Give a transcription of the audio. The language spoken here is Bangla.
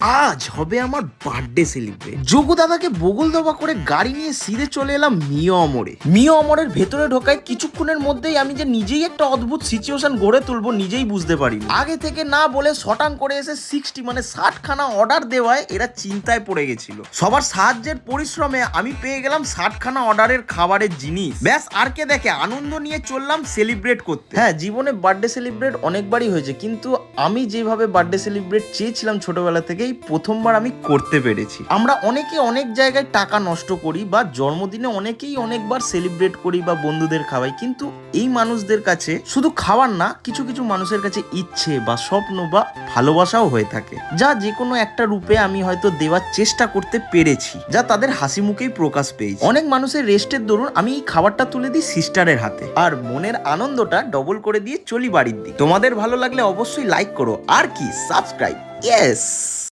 আজ হবে আমার বার্থডে সেলিব্রেট। যোগু দাদাকে বগল দেওয়া করে গাড়ি নিয়ে সিধে চলে এলাম মিও অমরে। মিও অমরের ভেতরে ঢোকায় কিছুক্ষণের মধ্যেই আমি যে নিজেই একটা অদ্ভুত সিচুয়েশন গড়ে তুলবো নিজেই বুঝতে পারি। আগে থেকে না বলে শটাং করে এসে 60 মানে 60 খানা অর্ডার দেওয়ায় এরা চিন্তায় পড়ে গেছিল। সবার সাহায্যের পরিশ্রমে আমি পেয়ে গেলাম 60 খানা অর্ডারের খাবারের জিনিস। ব্যাস আর কে দেখে আনন্দ নিয়ে চললাম সেলিব্রেট করতে। হ্যাঁ, জীবনে বার্থডে সেলিব্রেট অনেকবারই হয়েছে, কিন্তু আমি যেভাবে বার্থডে সেলিব্রেট চেয়েছিলাম ছোটবেলা থেকেই প্রথমবার আমি করতে পেরেছি। আমরা অনেকে অনেক জায়গায় টাকা নষ্ট করি বা জন্মদিনে অনেকেই অনেকবার সেলিব্রেট করি বা বন্ধুদের খাওয়াই, কিন্তু এই মানুষদের কাছে শুধু খাবার না, কিছু কিছু মানুষের কাছে ইচ্ছে বা স্বপ্ন বা ভালোবাসাও হয়ে থাকে, যা যে কোনো একটা রূপে আমি হয়তো দেওয়ার চেষ্টা করতে পেরেছি, যা তাদের হাসি মুখেই প্রকাশ পেয়েছে। অনেক মানুষের রেস্টের দরুন আমি এই খাবারটা তুলে দিই সিস্টারের হাতে, আর মনের আনন্দটা ডবল করে দিয়ে চলি বাড়ির দিকে। তোমাদের ভালো লাগলে অবশ্যই লাইক করো, আর কি সাবস্ক্রাইব। ইয়েস।